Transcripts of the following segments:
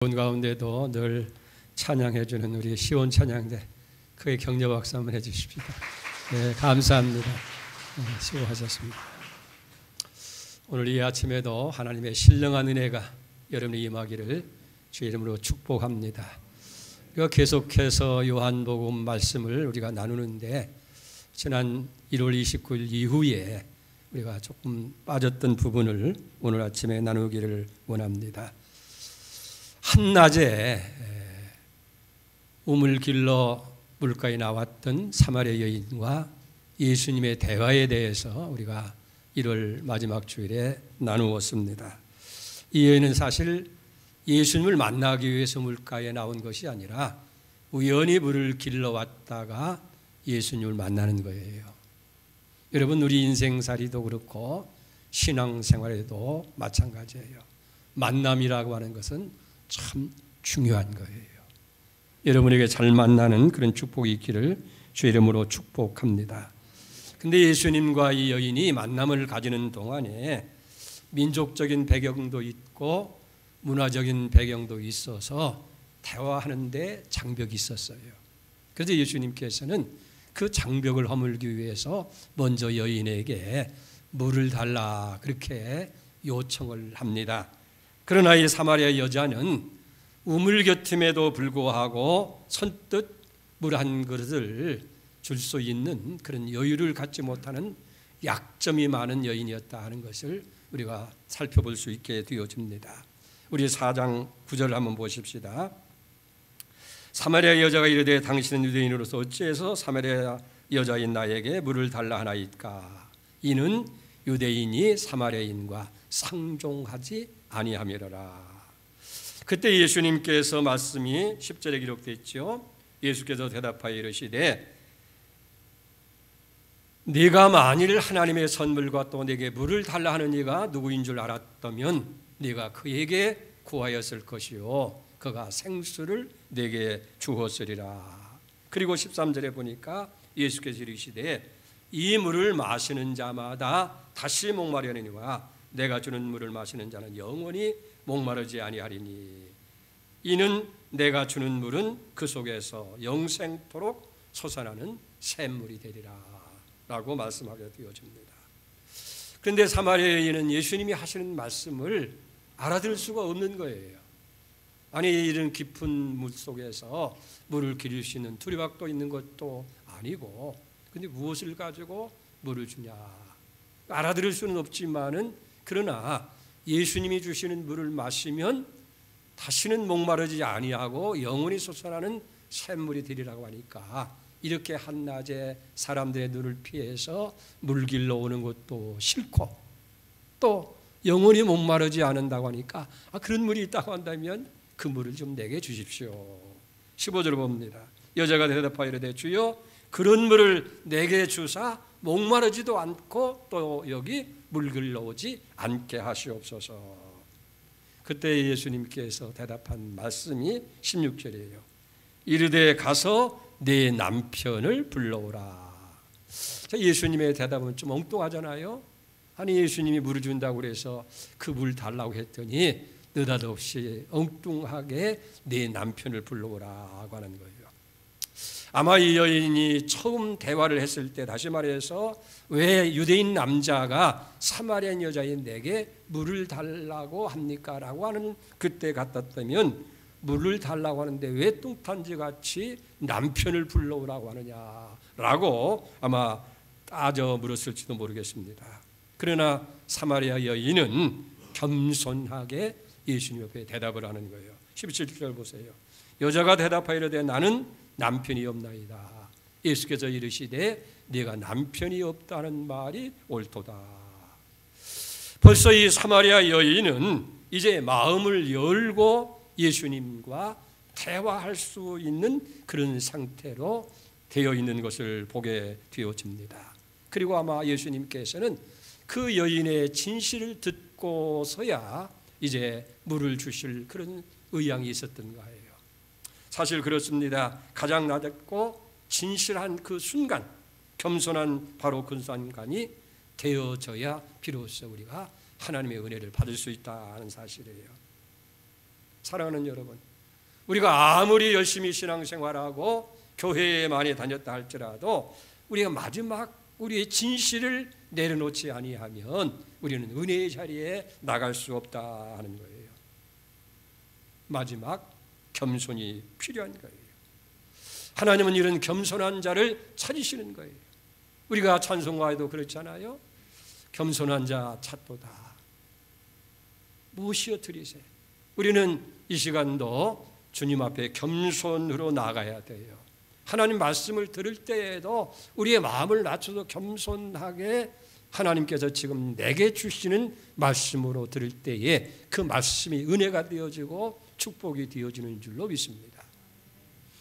온 가운데도 늘 찬양해주는 우리 시온 찬양대 크게 격려 박수 한번 해주십시오. 네, 감사합니다. 네, 수고하셨습니다. 오늘 이 아침에도 하나님의 신령한 은혜가 여러분이 임하기를 주의 이름으로 축복합니다. 우리가 계속해서 요한복음 말씀을 우리가 나누는데 지난 1월 29일 이후에 우리가 조금 빠졌던 부분을 오늘 아침에 나누기를 원합니다. 한낮에 우물 길러 물가에 나왔던 사마리아 여인과 예수님의 대화에 대해서 우리가 1월 마지막 주일에 나누었습니다. 이 여인은 사실 예수님을 만나기 위해서 물가에 나온 것이 아니라 우연히 물을 길러 왔다가 예수님을 만나는 거예요. 여러분, 우리 인생살이도 그렇고 신앙생활에도 마찬가지예요. 만남이라고 하는 것은 참 중요한 거예요. 여러분에게 잘 만나는 그런 축복이 있기를 주의 이름으로 축복합니다. 근데 예수님과 이 여인이 만남을 가지는 동안에 민족적인 배경도 있고 문화적인 배경도 있어서 대화하는데 장벽이 있었어요. 그래서 예수님께서는 그 장벽을 허물기 위해서 먼저 여인에게 물을 달라 그렇게 요청을 합니다. 그러나 이 사마리아 여자는 우물곁임에도 불구하고 선뜻 물 한 그릇을 줄 수 있는 그런 여유를 갖지 못하는 약점이 많은 여인이었다 하는 것을 우리가 살펴볼 수 있게 되어집니다. 우리 4장 9절을 한번 보십시다. 사마리아 여자가 이르되 당신은 유대인으로서 어찌해서 사마리아 여자인 나에게 물을 달라 하나이까? 이는 유대인이 사마리아인과 상종하지 아니함이로라. 그때 예수님께서 말씀이 10절에 기록되어 있죠. 예수께서 대답하여 이르시되 네가 만일 하나님의 선물과 또 내게 물을 달라 하는 이가 누구인 줄 알았다면 네가 그에게 구하였을 것이요 그가 생수를 내게 주었으리라. 그리고 13절에 보니까 예수께서 이르시되 이 물을 마시는 자마다 다시 목마르려니와 내가 주는 물을 마시는 자는 영원히 목마르지 아니하리니 이는 내가 주는 물은 그 속에서 영생토록 솟아나는 샘물이 되리라 라고 말씀하게 되어집니다. 그런데 사마리아 여인은 예수님이 하시는 말씀을 알아들을 수가 없는 거예요. 아니, 이런 깊은 물 속에서 물을 기를 수 있는 두리박도 있는 것도 아니고 근데 무엇을 가지고 물을 주냐 알아들을 수는 없지만은 그러나 예수님이 주시는 물을 마시면 다시는 목마르지 아니하고 영원히 솟아나는 샘물이 되리라고 하니까 이렇게 한낮에 사람들의 눈을 피해서 물 길러 오는 것도 싫고 또 영원히 목마르지 않는다고 하니까 그런 물이 있다고 한다면 그 물을 좀 내게 주십시오. 15절을 봅니다. 여자가 대답하여 이르되 주여 그런 물을 내게 주사 목마르지도 않고 또 여기 물 길러오지 않게 하시옵소서. 그때 예수님께서 대답한 말씀이 16절이에요. 이르되 가서 내 남편을 불러오라. 예수님의 대답은 좀 엉뚱하잖아요. 아니, 예수님이 물을 준다고 그래서 그 물 달라고 했더니 느닷없이 엉뚱하게 내 남편을 불러오라고 하는 거예요. 아마 이 여인이 처음 대화를 했을 때 다시 말해서 왜 유대인 남자가 사마리아 여자인 내게 물을 달라고 합니까? 라고 하는 그때 같았다면 물을 달라고 하는데 왜 뚱딴지 같이 남편을 불러오라고 하느냐라고 아마 따져 물었을지도 모르겠습니다. 그러나 사마리아 여인은 겸손하게 예수님 옆에 대답을 하는 거예요. 17절 보세요. 여자가 대답하여 이르되 나는 남편이 없나이다. 예수께서 이르시되 네가 남편이 없다는 말이 옳도다. 벌써 이 사마리아 여인은 이제 마음을 열고 예수님과 대화할 수 있는 그런 상태로 되어 있는 것을 보게 되어집니다. 그리고 아마 예수님께서는 그 여인의 진실을 듣고서야 이제 물을 주실 그런 의향이 있었던 거예요. 사실 그렇습니다. 가장 낮고 진실한 그 순간, 겸손한 바로 그 순간이 되어져야 비로소 우리가 하나님의 은혜를 받을 수 있다는 사실이에요. 사랑하는 여러분, 우리가 아무리 열심히 신앙생활하고 교회에 많이 다녔다 할지라도 우리가 마지막 우리의 진실을 내려놓지 아니하면 우리는 은혜의 자리에 나갈 수 없다 하는 거예요. 마지막 겸손이 필요한 거예요. 하나님은 이런 겸손한 자를 찾으시는 거예요. 우리가 찬송가에도 그렇잖아요. 겸손한 자 찾도다. 무엇이여 드리세. 우리는 이 시간도 주님 앞에 겸손으로 나가야 돼요. 하나님 말씀을 들을 때에도 우리의 마음을 낮춰서 겸손하게 하나님께서 지금 내게 주시는 말씀으로 들을 때에 그 말씀이 은혜가 되어지고 축복이 되어지는 줄로 믿습니다.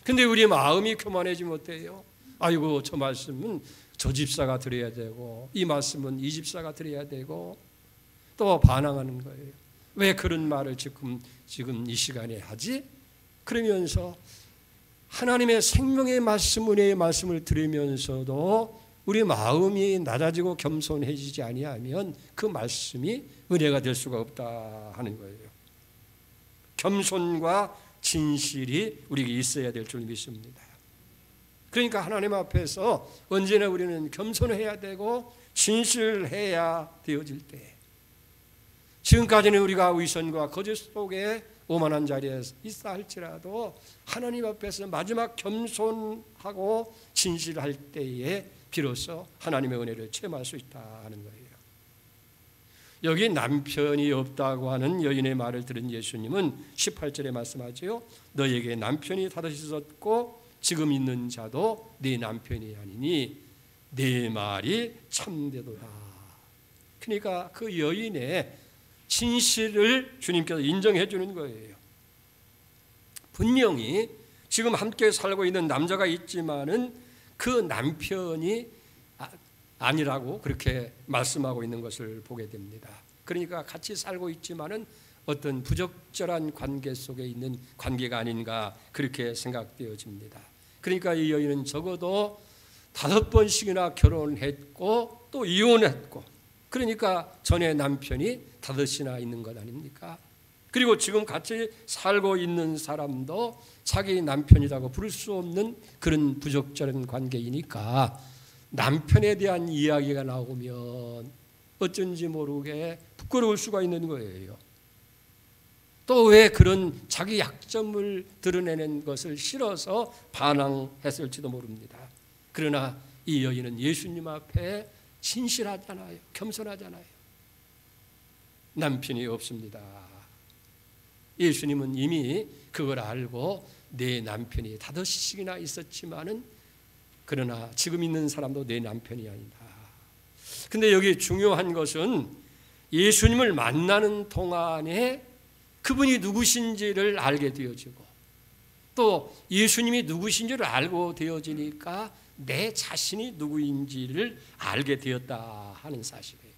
근데 우리 마음이 교만하지 못해요. 아이고, 저 말씀은 저 집사가 들어야 되고 이 말씀은 이 집사가 들어야 되고 또 반항하는 거예요. 왜 그런 말을 지금 이 시간에 하지? 그러면서 하나님의 생명의 말씀, 은혜의 말씀을 들으면서도 우리 마음이 낮아지고 겸손해지지 아니하면 그 말씀이 은혜가 될 수가 없다 하는 거예요. 겸손과 진실이 우리에게 있어야 될 줄 믿습니다. 그러니까 하나님 앞에서 언제나 우리는 겸손해야 되고 진실해야 되어질 때, 지금까지는 우리가 위선과 거짓 속에 오만한 자리에 있어 할지라도 하나님 앞에서 마지막 겸손하고 진실할 때에 비로소 하나님의 은혜를 체험할 수 있다 하는 거예요. 여기 남편이 없다고 하는 여인의 말을 들은 예수님은 18절에 말씀하지요. 너에게 남편이 다시 있었고 지금 있는 자도 네 남편이 아니니 네 말이 참되도다. 그러니까 그 여인의 진실을 주님께서 인정해 주는 거예요. 분명히 지금 함께 살고 있는 남자가 있지만은 그 남편이 아니라고 그렇게 말씀하고 있는 것을 보게 됩니다. 그러니까 같이 살고 있지만은 어떤 부적절한 관계 속에 있는 관계가 아닌가 그렇게 생각되어집니다. 그러니까 이 여인은 적어도 5번씩이나 결혼했고 또 이혼했고, 그러니까 전에 남편이 5이나 있는 것 아닙니까? 그리고 지금 같이 살고 있는 사람도 자기 남편이라고 부를 수 없는 그런 부적절한 관계이니까 남편에 대한 이야기가 나오면 어쩐지 모르게 부끄러울 수가 있는 거예요. 또 왜 그런 자기 약점을 드러내는 것을 싫어서 반항했을지도 모릅니다. 그러나 이 여인은 예수님 앞에 진실하잖아요. 겸손하잖아요. 남편이 없습니다. 예수님은 이미 그걸 알고 내 남편이 5씩이나 있었지만은 그러나 지금 있는 사람도 내 남편이 아니다. 근데 여기 중요한 것은 예수님을 만나는 동안에 그분이 누구신지를 알게 되어지고 또 예수님이 누구신지를 알고 되어지니까 내 자신이 누구인지를 알게 되었다 하는 사실이에요.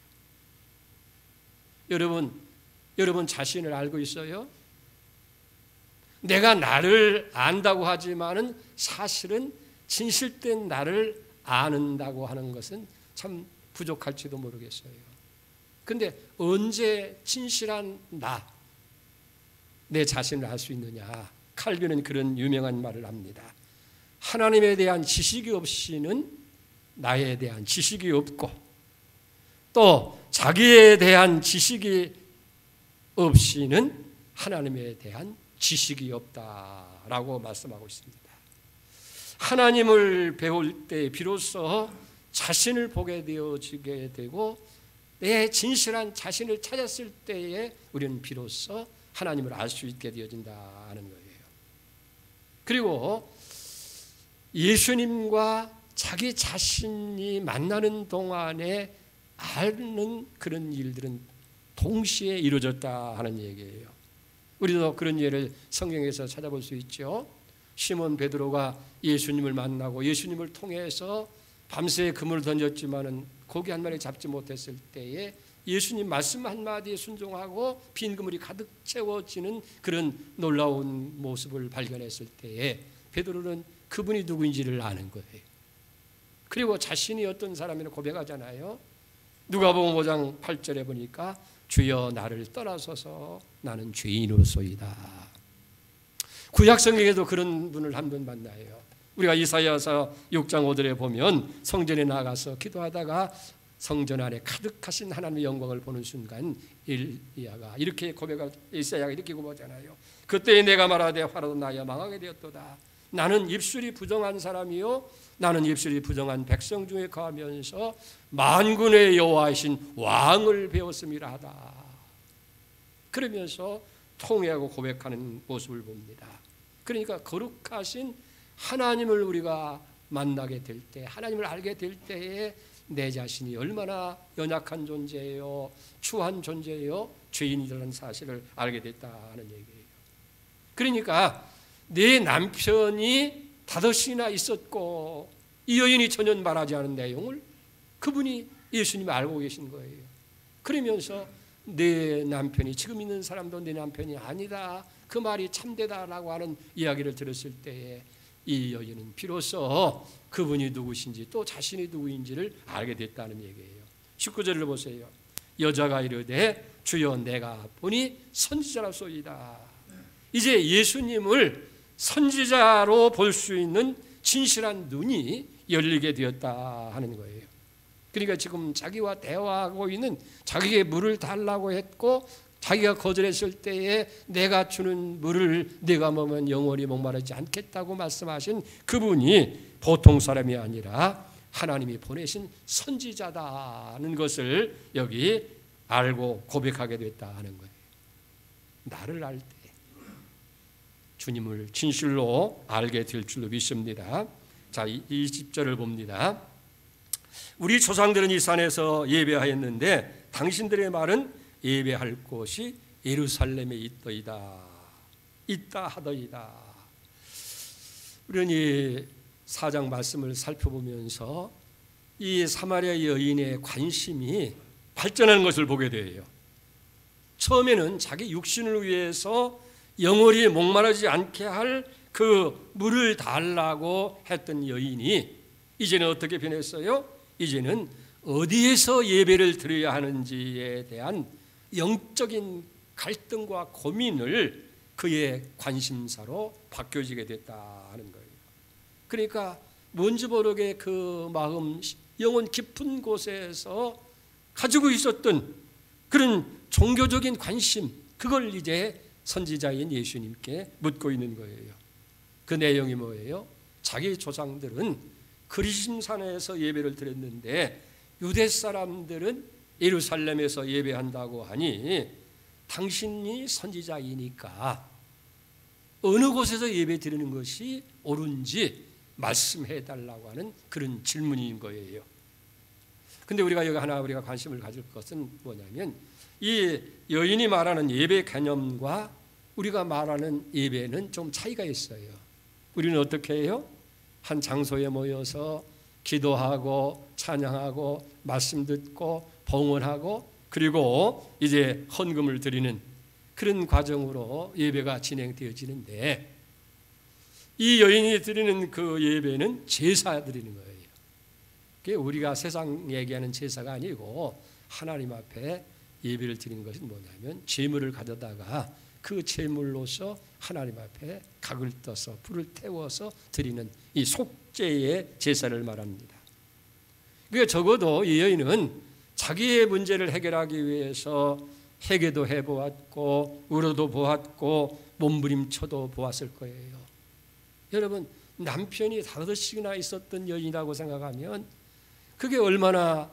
여러분 자신을 알고 있어요? 내가 나를 안다고 하지만은 사실은 진실된 나를 아는다고 하는 것은 참 부족할지도 모르겠어요. 근데 언제 진실한 내 자신을 알 수 있느냐? 칼빈은 그런 유명한 말을 합니다. 하나님에 대한 지식이 없이는 나에 대한 지식이 없고 또 자기에 대한 지식이 없이는 하나님에 대한 지식이 없다라고 말씀하고 있습니다. 하나님을 배울 때 비로소 자신을 보게 되어지게 되고 내 진실한 자신을 찾았을 때에 우리는 비로소 하나님을 알 수 있게 되어진다는 거예요. 그리고 예수님과 자기 자신이 만나는 동안에 아는 그런 일들은 동시에 이루어졌다 하는 얘기예요. 우리도 그런 예를 성경에서 찾아볼 수 있죠. 시몬 베드로가 예수님을 만나고 예수님을 통해서 밤새 그물을 던졌지만은 고기 한 마리 잡지 못했을 때에 예수님 말씀 한마디에 순종하고 빈 그물이 가득 채워지는 그런 놀라운 모습을 발견했을 때에 베드로는 그분이 누구인지를 아는 거예요. 그리고 자신이 어떤 사람이라고 고백하잖아요. 누가복음 5장 8절에 보니까 주여 나를 떠나소서 나는 죄인으로소이다. 구약 성경에도 그런 분을 한 분 만나요. 우리가 이사야서 6장 5절에 보면 성전에 나가서 기도하다가 성전 안에 가득하신 하나님의 영광을 보는 순간 이사야가 이렇게 고백하잖아요. 그때 내가 말하되 화라도 나야 망하게 되었도다. 나는 입술이 부정한 사람이요 나는 입술이 부정한 백성 중에 거하면서 만군의 여호와이신 왕을 배웠음이라 하다. 그러면서 통회하고 고백하는 모습을 봅니다. 그러니까 거룩하신 하나님을 우리가 만나게 될 때, 하나님을 알게 될 때에 내 자신이 얼마나 연약한 존재예요, 추한 존재예요, 죄인이라는 사실을 알게 됐다는 얘기예요. 그러니까 내 남편이 5이나 있었고 이 여인이 전혀 말하지 않은 내용을 그분이 예수님이 알고 계신 거예요. 그러면서 내 남편이 지금 있는 사람도 내 남편이 아니다, 그 말이 참되다라고 하는 이야기를 들었을 때에 이 여인은 비로소 그분이 누구신지 또 자신이 누구인지를 알게 됐다는 얘기예요. 19절을 보세요. 여자가 이르되 주여 내가 보니 선지자라소이다. 이제 예수님을 선지자로 볼 수 있는 진실한 눈이 열리게 되었다 하는 거예요. 그러니까 지금 자기와 대화하고 있는, 자기에게 물을 달라고 했고 자기가 거절했을 때에 내가 주는 물을 네가 먹으면 영원히 목마르지 않겠다고 말씀하신 그분이 보통 사람이 아니라 하나님이 보내신 선지자다는 것을 여기 알고 고백하게 됐다 하는 거예요. 나를 알 때 주님을 진실로 알게 될 줄로 믿습니다. 자, 20절을 봅니다. 우리 조상들은 이 산에서 예배하였는데 당신들의 말은 예배할 곳이 예루살렘에 있다 하더이다. 우리는 이 4장 말씀을 살펴보면서 이 사마리아 여인의 관심이 발전하는 것을 보게 돼요. 처음에는 자기 육신을 위해서 영원히 목마르지 않게 할 그 물을 달라고 했던 여인이 이제는 어떻게 변했어요? 이제는 어디에서 예배를 드려야 하는지에 대한 영적인 갈등과 고민을 그의 관심사로 바뀌어지게 됐다는 거예요. 그러니까 뭔지 모르게 그 마음, 영혼 깊은 곳에서 가지고 있었던 그런 종교적인 관심, 그걸 이제 선지자인 예수님께 묻고 있는 거예요. 그 내용이 뭐예요? 자기 조상들은 그리심산에서 예배를 드렸는데 유대 사람들은 예루살렘에서 예배한다고 하니 당신이 선지자이니까 어느 곳에서 예배 드리는 것이 옳은지 말씀해 달라고 하는 그런 질문인 거예요. 근데 우리가 여기 하나 우리가 관심을 가질 것은 뭐냐면 이 여인이 말하는 예배 개념과 우리가 말하는 예배는 좀 차이가 있어요. 우리는 어떻게 해요? 한 장소에 모여서 기도하고 찬양하고 말씀 듣고 봉헌하고 그리고 이제 헌금을 드리는 그런 과정으로 예배가 진행되어지는데 이 여인이 드리는 그 예배는 제사 드리는 거예요. 그게 우리가 세상 얘기하는 제사가 아니고 하나님 앞에 예배를 드리는 것은 뭐냐면 제물을 가져다가 그 제물로서 하나님 앞에 각을 떠서 불을 태워서 드리는 이 속죄의 제사를 말합니다. 그러니까 적어도 이 여인은 자기의 문제를 해결하기 위해서 회개도 해보았고 울어도 보았고 몸부림쳐도 보았을 거예요. 여러분, 남편이 5씩이나 있었던 여인이라고 생각하면 그게 얼마나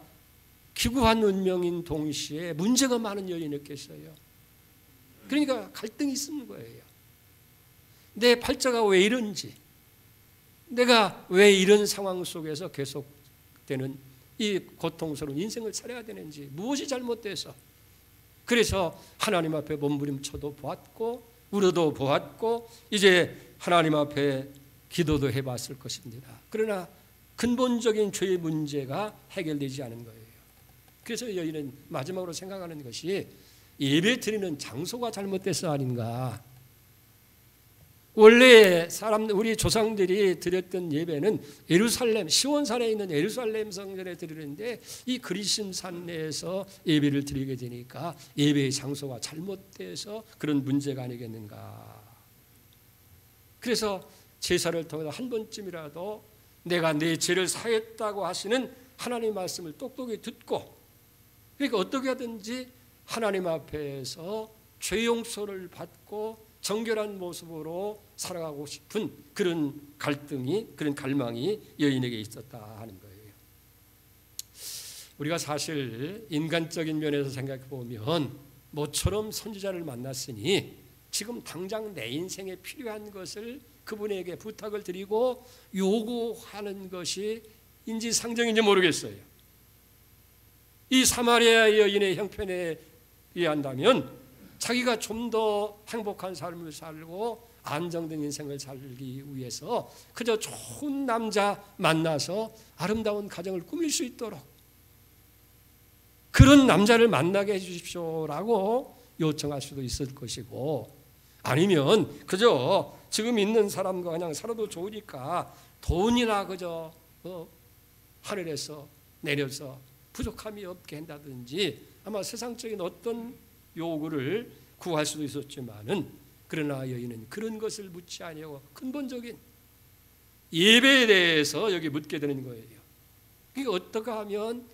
기구한 운명인 동시에 문제가 많은 여인이었겠어요. 그러니까 갈등이 있는 거예요. 내 팔자가 왜 이런지, 내가 왜 이런 상황 속에서 계속되는 이 고통스러운 인생을 살아야 되는지, 무엇이 잘못돼서. 그래서 하나님 앞에 몸부림쳐도 보았고 울어도 보았고 이제 하나님 앞에 기도도 해봤을 것입니다. 그러나 근본적인 죄의 문제가 해결되지 않은 거예요. 그래서 여인은 마지막으로 생각하는 것이 예배 드리는 장소가 잘못돼서 아닌가. 원래 우리 조상들이 드렸던 예배는 예루살렘, 시온산에 있는 예루살렘 성전에 드리는데 이 그리심산 내에서 예배를 드리게 되니까 예배의 장소가 잘못돼서 그런 문제가 아니겠는가. 그래서 제사를 통해서 한 번쯤이라도 내가 내 죄를 사했다고 하시는 하나님 말씀을 똑똑히 듣고, 그러니까 어떻게 하든지 하나님 앞에서 죄 용서를 받고 정결한 모습으로 살아가고 싶은 그런 갈등이, 그런 갈망이 여인에게 있었다 하는 거예요. 우리가 사실 인간적인 면에서 생각해 보면 모처럼 선지자를 만났으니 지금 당장 내 인생에 필요한 것을 그분에게 부탁을 드리고 요구하는 것이 인지상정인지 모르겠어요. 이 사마리아 여인의 형편에 의한다면 자기가 좀 더 행복한 삶을 살고 안정된 인생을 살기 위해서 그저 좋은 남자 만나서 아름다운 가정을 꾸밀 수 있도록 그런 남자를 만나게 해주십시오라고 요청할 수도 있을 것이고, 아니면 그저 지금 있는 사람과 그냥 살아도 좋으니까 돈이나 그저 하늘에서 내려서 부족함이 없게 한다든지 아마 세상적인 어떤 요구를 구할 수도 있었지만은, 그러나 여인은 그런 것을 묻지 아니하고 근본적인 예배에 대해서 여기 묻게 되는 거예요. 그러니까 어떻게 하면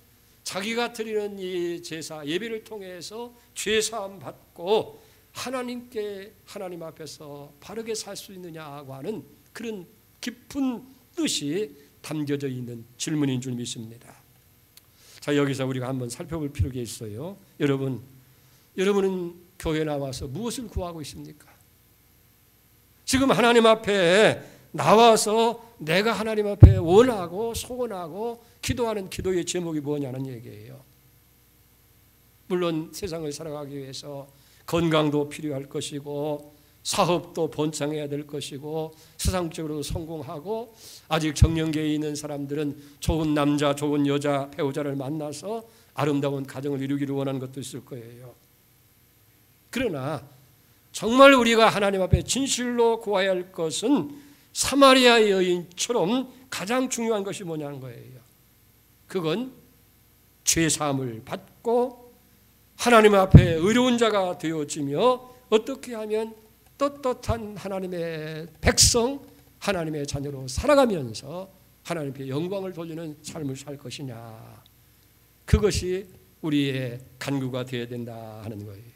자기가 드리는 이 제사 예배를 통해서 죄 사함 받고 하나님 앞에서 바르게 살 수 있느냐고 하는 그런 깊은 뜻이 담겨져 있는 질문인 줄 믿습니다. 자, 여기서 우리가 한번 살펴볼 필요가 있어요. 여러분은 교회 나와서 무엇을 구하고 있습니까? 지금 하나님 앞에 나와서 내가 하나님 앞에 원하고 소원하고 기도하는 기도의 제목이 뭐냐는 얘기예요. 물론 세상을 살아가기 위해서 건강도 필요할 것이고 사업도 번창해야 될 것이고 세상적으로 성공하고 아직 정년기에 있는 사람들은 좋은 남자, 좋은 여자, 배우자를 만나서 아름다운 가정을 이루기를 원하는 것도 있을 거예요. 그러나 정말 우리가 하나님 앞에 진실로 구해야 할 것은 사마리아 여인처럼 가장 중요한 것이 뭐냐는 거예요. 그건 죄사함을 받고 하나님 앞에 의로운 자가 되어지며 어떻게 하면 떳떳한 하나님의 백성, 하나님의 자녀로 살아가면서 하나님께 영광을 돌리는 삶을 살 것이냐, 그것이 우리의 간구가 되어야 된다 하는 거예요.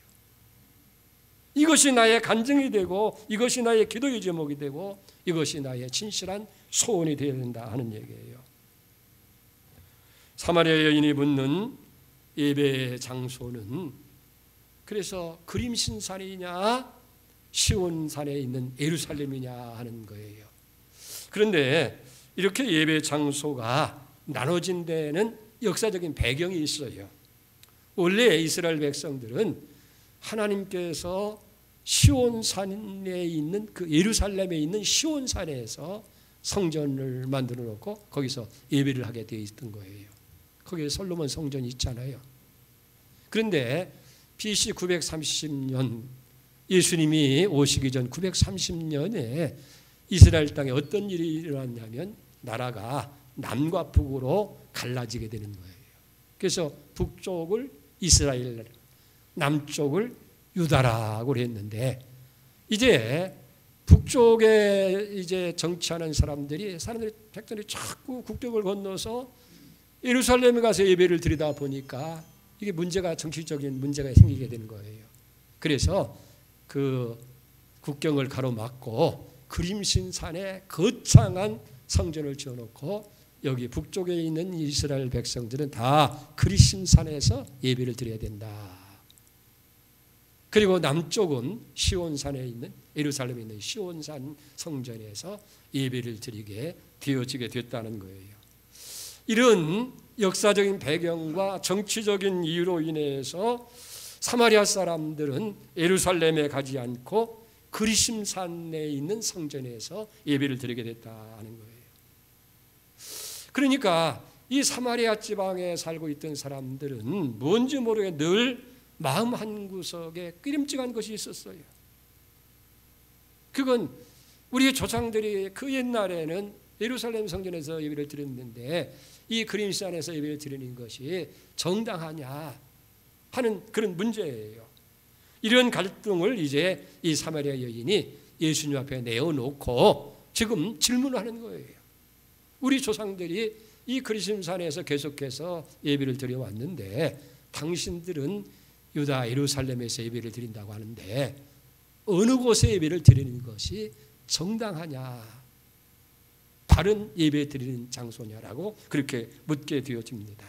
이것이 나의 간증이 되고 이것이 나의 기도의 제목이 되고 이것이 나의 진실한 소원이 되어야 된다 하는 얘기예요. 사마리아 여인이 묻는 예배의 장소는 그래서 그림신산이냐 시온산에 있는 예루살렘이냐 하는 거예요. 그런데 이렇게 예배 장소가 나눠진 데에는 역사적인 배경이 있어요. 원래 이스라엘 백성들은 하나님께서 시온산에 있는 그 예루살렘에 있는 시온산에서 성전을 만들어 놓고 거기서 예배를 하게 되어 있던 거예요. 거기에 솔로몬 성전이 있잖아요. 그런데 BC 930년 예수님이 오시기 전 930년에 이스라엘 땅에 어떤 일이 일어났냐면 나라가 남과 북으로 갈라지게 되는 거예요. 그래서 북쪽을 이스라엘, 남쪽을 유다라고 했는데 이제 북쪽에 이제 정치하는 사람들이 백성들이 자꾸 국경을 건너서 예루살렘에 가서 예배를 드리다 보니까 이게 정치적인 문제가 생기게 되는 거예요. 그래서 그 국경을 가로막고 그림신산에 거창한 성전을 지어놓고 여기 북쪽에 있는 이스라엘 백성들은 다 그림신산에서 예배를 드려야 된다. 그리고 남쪽은 시온산에 있는 예루살렘에 있는 시온산 성전에서 예배를 드리게 되어지게 됐다는 거예요. 이런 역사적인 배경과 정치적인 이유로 인해서 사마리아 사람들은 예루살렘에 가지 않고 그리심산에 있는 성전에서 예배를 드리게 됐다는 거예요. 그러니까 이 사마리아 지방에 살고 있던 사람들은 뭔지 모르게 늘 마음 한구석에 끄림직한 것이 있었어요. 그건 우리 조상들이 그 옛날에는 예루살렘 성전에서 예배를 드렸는데 이 그림산에서 예배를 드리는 것이 정당하냐 하는 그런 문제예요. 이런 갈등을 이제 이 사마리아 여인이 예수님 앞에 내어놓고 지금 질문하는 거예요. 우리 조상들이 이 그리심산에서 계속해서 예배를 드려왔는데 당신들은 유다 예루살렘에서 예배를 드린다고 하는데 어느 곳에 예배를 드리는 것이 정당하냐, 바른 예배 드리는 장소냐라고 그렇게 묻게 되어집니다.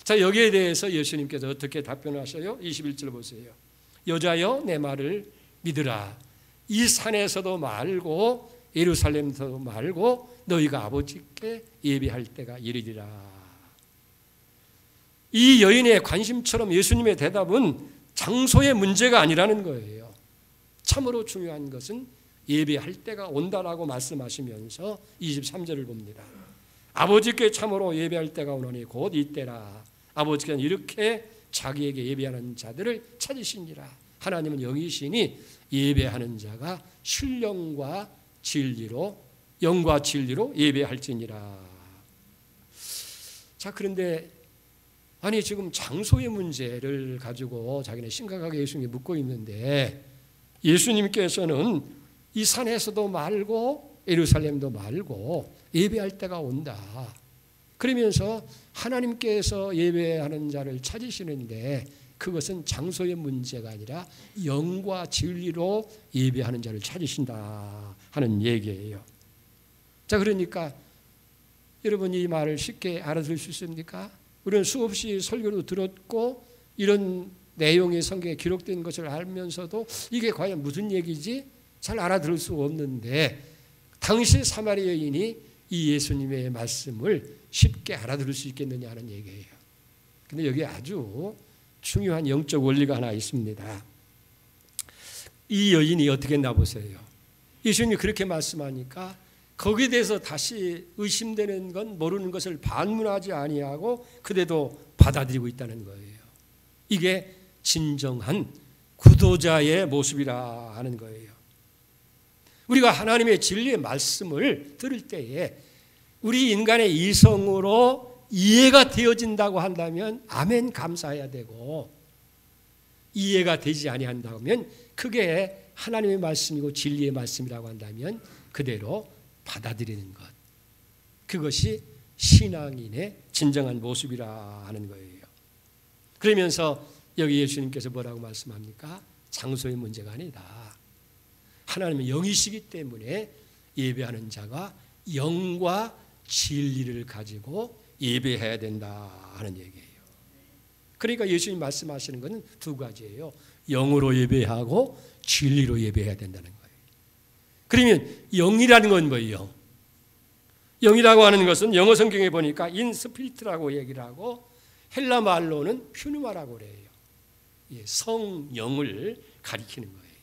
자, 여기에 대해서 예수님께서 어떻게 답변하셔요? 21절 보세요. 여자여 내 말을 믿으라. 이 산에서도 말고 예루살렘에서도 말고 너희가 아버지께 예배할 때가 이르리라. 이 여인의 관심처럼 예수님의 대답은 장소의 문제가 아니라는 거예요. 참으로 중요한 것은 예배할 때가 온다라고 말씀하시면서 23절을 봅니다. 아버지께 참으로 예배할 때가 오노니 곧 이때라. 아버지께는 이렇게 자기에게 예배하는 자들을 찾으시니라. 하나님은 영이시니 예배하는 자가 신령과 진리로, 영과 진리로 예배할지니라. 자, 그런데 아니 지금 장소의 문제를 가지고 자기는 심각하게 예수님께 묻고 있는데 예수님께서는 이 산에서도 말고 예루살렘도 말고 예배할 때가 온다. 그러면서 하나님께서 예배하는 자를 찾으시는데 그것은 장소의 문제가 아니라 영과 진리로 예배하는 자를 찾으신다 하는 얘기예요. 자, 그러니까 여러분 이 말을 쉽게 알아들을 수 있습니까? 우리는 수없이 설교도 들었고 이런 내용이 성경에 기록된 것을 알면서도 이게 과연 무슨 얘기지? 잘 알아들을 수 없는데 당시 사마리아 여인이 이 예수님의 말씀을 쉽게 알아들을 수 있겠느냐 하는 얘기예요. 근데 여기에 아주 중요한 영적 원리가 하나 있습니다. 이 여인이 어떻게 했나 보세요. 예수님이 그렇게 말씀하니까 거기에 대해서 다시 의심되는 건 모르는 것을 반문하지 아니하고 그대도 받아들이고 있다는 거예요. 이게 진정한 구도자의 모습이라 하는 거예요. 우리가 하나님의 진리의 말씀을 들을 때에 우리 인간의 이성으로 이해가 되어진다고 한다면 아멘 감사해야 되고, 이해가 되지 아니한다면 그게 하나님의 말씀이고 진리의 말씀이라고 한다면 그대로 받아들이는 것, 그것이 신앙인의 진정한 모습이라 하는 거예요. 그러면서 여기 예수님께서 뭐라고 말씀합니까? 장소의 문제가 아니다. 하나님은 영이시기 때문에 예배하는 자가 영과 진리를 가지고 예배해야 된다 하는 얘기예요. 그러니까 예수님 말씀하시는 것은 두 가지예요. 영으로 예배하고 진리로 예배해야 된다는 거예요. 그러면 영이라는 건 뭐예요? 영이라고 하는 것은 영어 성경에 보니까 인스피리트라고 얘기를 하고 헬라 말로는 퓨누마라고 그래요. 성령을 가리키는 거예요.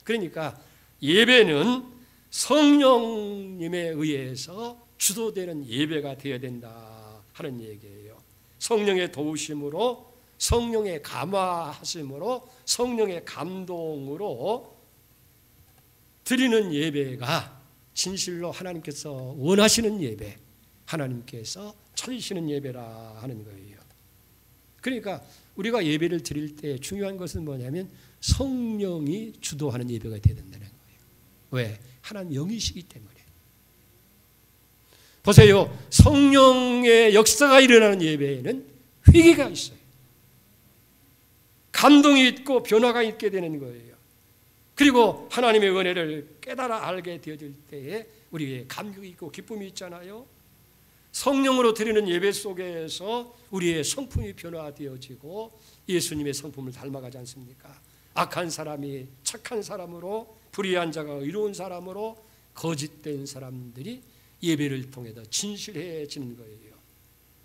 그러니까 예배는 성령님에 의해서 주도되는 예배가 되어야 된다 하는 얘기예요. 성령의 도우심으로, 성령의 감화하심으로, 성령의 감동으로 드리는 예배가 진실로 하나님께서 원하시는 예배, 하나님께서 찾으시는 예배라 하는 거예요. 그러니까 우리가 예배를 드릴 때 중요한 것은 뭐냐면 성령이 주도하는 예배가 되어야 된다는 거예요. 왜? 하나님 영이시기 때문에. 보세요. 성령의 역사가 일어나는 예배에는 회개가 있어요. 감동이 있고 변화가 있게 되는 거예요. 그리고 하나님의 은혜를 깨달아 알게 되어질 때에 우리의 감격이 있고 기쁨이 있잖아요. 성령으로 드리는 예배 속에서 우리의 성품이 변화되어지고 예수님의 성품을 닮아가지 않습니까? 악한 사람이 착한 사람으로, 불의한 자가 의로운 사람으로, 거짓된 사람들이 예배를 통해서 진실해지는 거예요.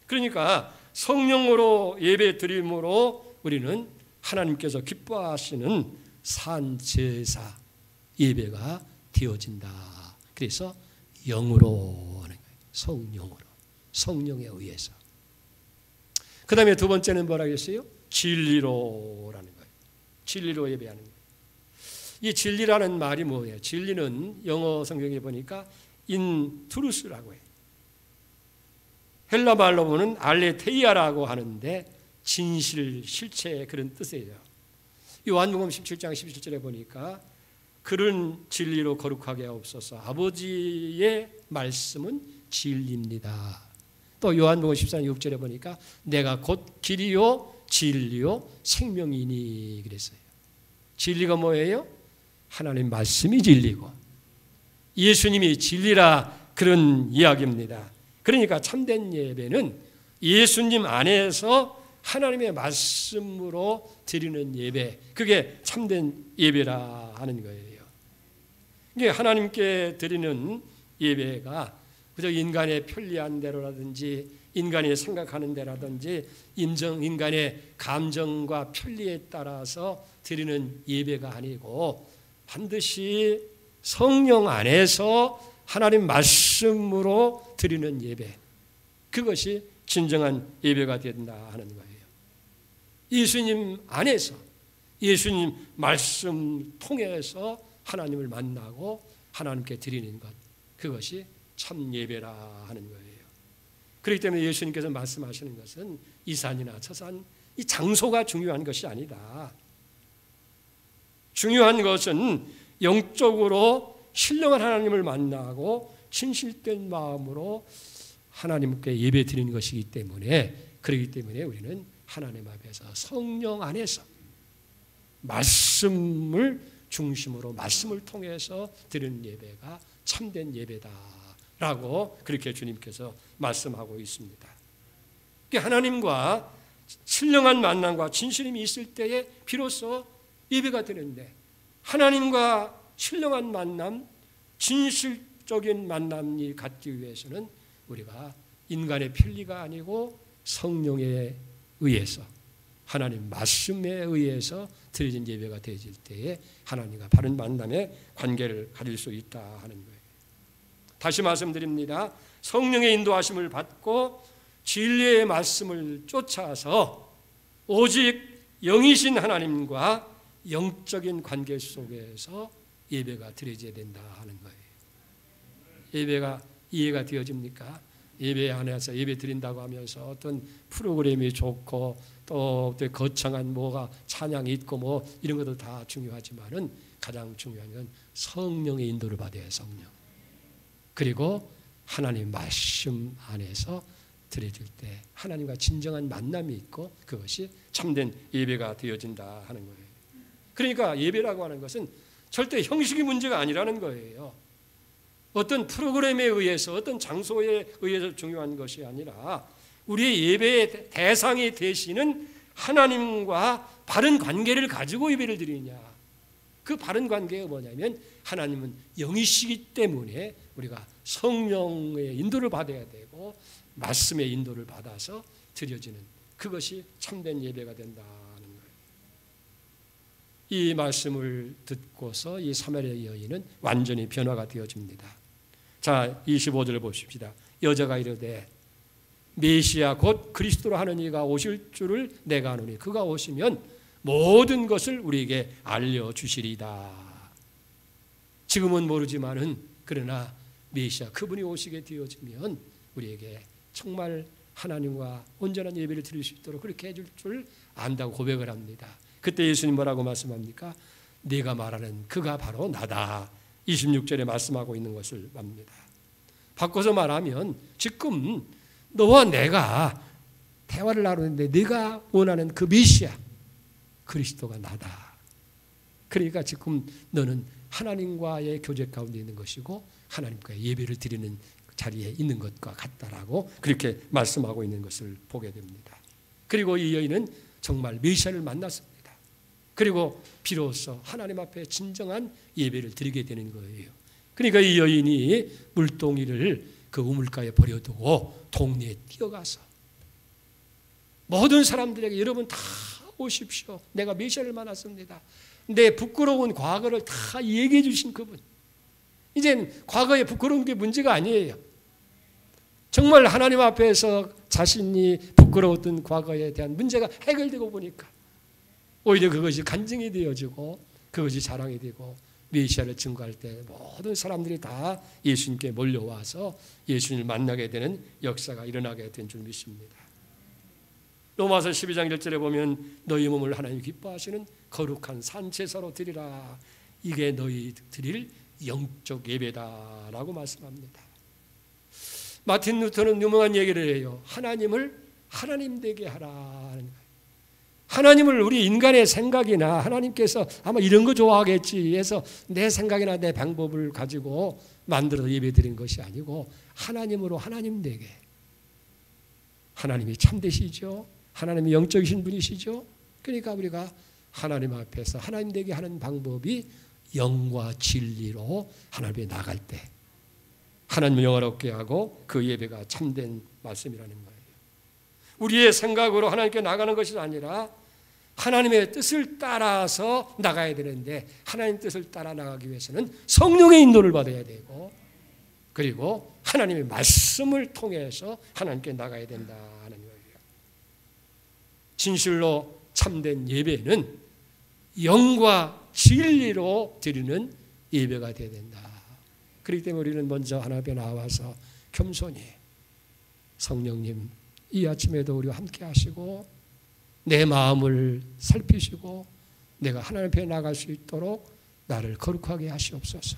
그러니까 성령으로 예배 드림으로 우리는 하나님께서 기뻐하시는 산제사 예배가 되어진다. 그래서 영으로 하는 거예요. 성령으로, 성령에 의해서. 그 다음에 두 번째는 뭐라고 했어요? 진리로라는 거예요. 진리로 예배하는 거예요. 이 진리라는 말이 뭐예요? 진리는 영어 성경에 보니까 in truth라고 해요. 헬라 말로 보면 알레테이아라고 하는데 진실, 실체 그런 뜻이에요. 요한복음 17장 17절에 보니까 그런 진리로 거룩하게 하옵소서. 아버지의 말씀은 진리입니다. 또 요한복음 14장 6절에 보니까 내가 곧 길이요 진리요 생명이니 그랬어요. 진리가 뭐예요? 하나님 말씀이 진리고 예수님이 진리라 그런 이야기입니다. 그러니까 참된 예배는 예수님 안에서 하나님의 말씀으로 드리는 예배, 그게 참된 예배라 하는 거예요. 이게 하나님께 드리는 예배가 그저 인간의 편리한 대로라든지 인간이 생각하는 대로라든지 인간의 감정과 편리에 따라서 드리는 예배가 아니고 반드시 성령 안에서 하나님 말씀으로 드리는 예배, 그것이 진정한 예배가 된다 하는 거예요. 예수님 안에서 예수님 말씀 통해서 하나님을 만나고 하나님께 드리는 것, 그것이 참 예배라 하는 거예요. 그렇기 때문에 예수님께서 말씀하시는 것은 이 산이나 저 산, 이 장소가 중요한 것이 아니다. 중요한 것은 영적으로 신령한 하나님을 만나고 진실된 마음으로 하나님께 예배 드리는 것이기 때문에, 그렇기 때문에 우리는 하나님 앞에서 성령 안에서 말씀을 중심으로 말씀을 통해서 드리는 예배가 참된 예배다라고 그렇게 주님께서 말씀하고 있습니다. 하나님과 신령한 만남과 진실함이 있을 때에 비로소 예배가 되는데, 하나님과 신령한 만남, 진실적인 만남이 갖기 위해서는 우리가 인간의 편리가 아니고 성령에 의해서, 하나님 말씀에 의해서 드려진 예배가 되어질 때에 하나님과 바른 만남의 관계를 가질 수 있다 하는 거예요. 다시 말씀드립니다. 성령의 인도하심을 받고 진리의 말씀을 쫓아서 오직 영이신 하나님과 영적인 관계 속에서 예배가 드려져야 된다 하는 거예요. 예배가 이해가 되어집니까? 예배 안에서 예배 드린다고 하면서 어떤 프로그램이 좋고 또 거창한 뭐가 찬양이 있고 뭐 이런 것도 다 중요하지만은 가장 중요한 건 성령의 인도를 받아야 해요. 성령. 그리고 하나님 말씀 안에서 드려질 때 하나님과 진정한 만남이 있고 그것이 참된 예배가 되어진다 하는 거예요. 그러니까 예배라고 하는 것은 절대 형식이 문제가 아니라는 거예요. 어떤 프로그램에 의해서 어떤 장소에 의해서 중요한 것이 아니라 우리의 예배의 대상이 되시는 하나님과 바른 관계를 가지고 예배를 드리냐. 그 바른 관계가 뭐냐면 하나님은 영이시기 때문에 우리가 성령의 인도를 받아야 되고 말씀의 인도를 받아서 드려지는 그것이 참된 예배가 된다는 거예요. 이 말씀을 듣고서 이 사마리아 여인은 완전히 변화가 되어집니다. 자, 25절을 보십시다. 여자가 이르되 메시아 곧 그리스도로 하는 이가 오실 줄을 내가 아노니 그가 오시면 모든 것을 우리에게 알려주시리다. 지금은 모르지만은 그러나 메시아 그분이 오시게 되어지면 우리에게 정말 하나님과 온전한 예배를 드릴 수 있도록 그렇게 해줄 줄 안다고 고백을 합니다. 그때 예수님 뭐라고 말씀합니까? 네가 말하는 그가 바로 나다. 26절에 말씀하고 있는 것을 봅니다. 바꿔서 말하면 지금 너와 내가 대화를 나누는데 네가 원하는 그 메시아 그리스도가 나다. 그러니까 지금 너는 하나님과의 교제 가운데 있는 것이고 하나님과의 예배를 드리는 자리에 있는 것과 같다라고 그렇게 말씀하고 있는 것을 보게 됩니다. 그리고 이 여인은 정말 메시아를 만났습니다. 그리고 비로소 하나님 앞에 진정한 예배를 드리게 되는 거예요. 그러니까 이 여인이 물동이를 그 우물가에 버려두고 동네에 뛰어가서 모든 사람들에게 여러분 다 오십시오. 내가 메시아를 만났습니다. 내 부끄러운 과거를 다 얘기해 주신 그분. 이젠 과거에 부끄러운 게 문제가 아니에요. 정말 하나님 앞에서 자신이 부끄러웠던 과거에 대한 문제가 해결되고 보니까 오히려 그것이 간증이 되어지고 그것이 자랑이 되고 메시아를 증거할 때 모든 사람들이 다 예수님께 몰려와서 예수님을 만나게 되는 역사가 일어나게 된 줄 믿습니다. 로마서 12장 1절에 보면 너희 몸을 하나님 기뻐하시는 거룩한 산제사로 드리라. 이게 너희 드릴 영적 예배다라고 말씀합니다. 마틴 루터는 유명한 얘기를 해요. 하나님을 하나님 되게 하라는 거예요. 하나님을 우리 인간의 생각이나 하나님께서 아마 이런 거 좋아하겠지 해서 내 생각이나 내 방법을 가지고 만들어서 예배드린 것이 아니고 하나님으로 하나님 되게. 하나님이 참되시죠. 하나님이 영적이신 분이시죠. 그러니까 우리가 하나님 앞에서 하나님 되게 하는 방법이 영과 진리로 하나님 앞에 나갈 때 하나님을 영화롭게 하고 그 예배가 참된 말씀이라는 거예요. 우리의 생각으로 하나님께 나가는 것이 아니라 하나님의 뜻을 따라서 나가야 되는데 하나님 뜻을 따라 나가기 위해서는 성령의 인도를 받아야 되고 그리고 하나님의 말씀을 통해서 하나님께 나가야 된다는 거예요. 진실로 참된 예배는 영과 진리로 드리는 예배가 되어야 된다. 그렇기 때문에 우리는 먼저 하나님 앞에 나와서 겸손히 성령님 이 아침에도 우리와 함께 하시고 내 마음을 살피시고 내가 하나님 앞에 나갈 수 있도록 나를 거룩하게 하시옵소서.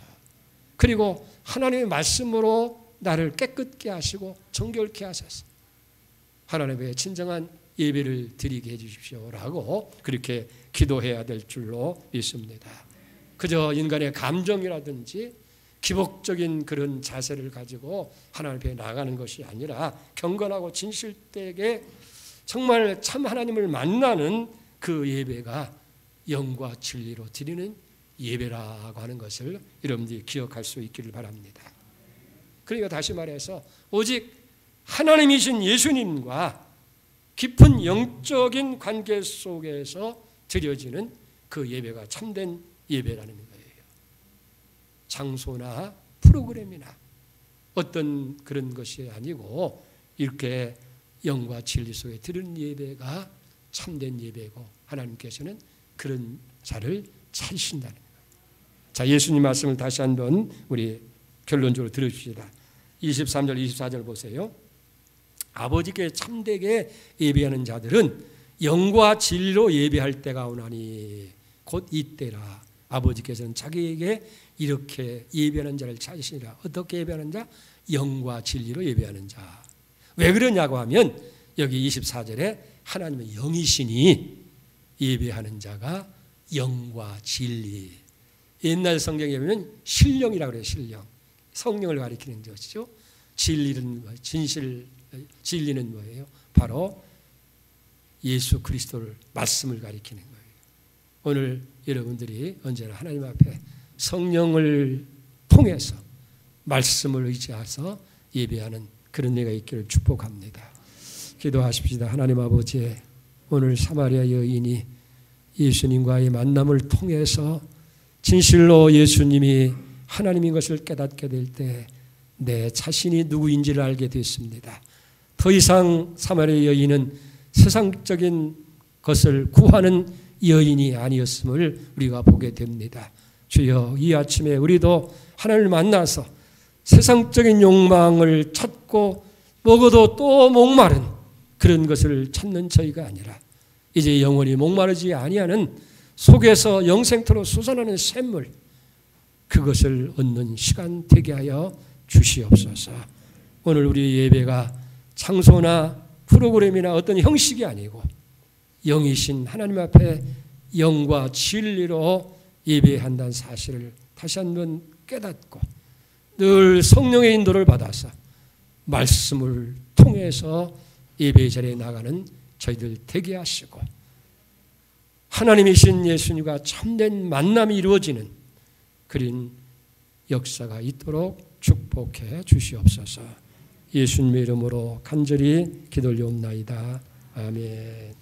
그리고 하나님의 말씀으로 나를 깨끗게 하시고 정결케 하소서. 하나님의 진정한 예배를 드리게 해주십시오라고 그렇게 기도해야 될 줄로 믿습니다. 그저 인간의 감정이라든지 기복적인 그런 자세를 가지고 하나님 앞에 나가는 것이 아니라 경건하고 진실되게 정말 참 하나님을 만나는 그 예배가 영과 진리로 드리는 예배라고 하는 것을 여러분들이 기억할 수 있기를 바랍니다. 그러니까 다시 말해서 오직 하나님이신 예수님과 깊은 영적인 관계 속에서 드려지는 그 예배가 참된 예배라는 거예요. 장소나 프로그램이나 어떤 그런 것이 아니고 이렇게 영과 진리 속에 드리는 예배가 참된 예배고 하나님께서는 그런 자를 찾으신다는 거예요. 자, 예수님 말씀을 다시 한번 우리 결론적으로 들으십시다. 23절 24절 보세요. 아버지께 참되게 예배하는 자들은 영과 진리로 예배할 때가 오나니 곧 이때라. 아버지께서는 자기에게 이렇게 예배하는 자를 찾으시니라. 어떻게 예배하는 자? 영과 진리로 예배하는 자. 왜 그러냐고 하면 여기 24절에 하나님은 영이시니 예배하는 자가 영과 진리. 옛날 성경에 보면 신령이라고 그래요. 신령. 성령을 가리키는 것이죠. 진리는 진리는 뭐예요? 바로 예수 그리스도를 말씀을 가리키는 거예요. 오늘 여러분들이 언제나 하나님 앞에 성령을 통해서 말씀을 의지해서 예배하는 그런 예가 있기를 축복합니다. 기도하십시다. 하나님 아버지, 오늘 사마리아 여인이 예수님과의 만남을 통해서 진실로 예수님이 하나님인 것을 깨닫게 될 때 내 자신이 누구인지를 알게 됐습니다. 더 이상 사마리아 여인은 세상적인 것을 구하는 여인이 아니었음을 우리가 보게 됩니다. 주여, 이 아침에 우리도 하나님을 만나서 세상적인 욕망을 찾고 먹어도 또 목마른 그런 것을 찾는 저희가 아니라 이제 영원히 목마르지 아니하는 속에서 영생토로 솟아나는 샘물, 그것을 얻는 시간 되게 하여 주시옵소서. 오늘 우리 예배가 장소나 프로그램이나 어떤 형식이 아니고 영이신 하나님 앞에 영과 진리로 예배한다는 사실을 다시 한번 깨닫고 늘 성령의 인도를 받아서 말씀을 통해서 예배 자리에 나가는 저희들 되게 하시고 하나님이신 예수님과 참된 만남이 이루어지는 그런 역사가 있도록 축복해 주시옵소서. 예수님의 이름으로 간절히 기도 올려옵나이다. 아멘.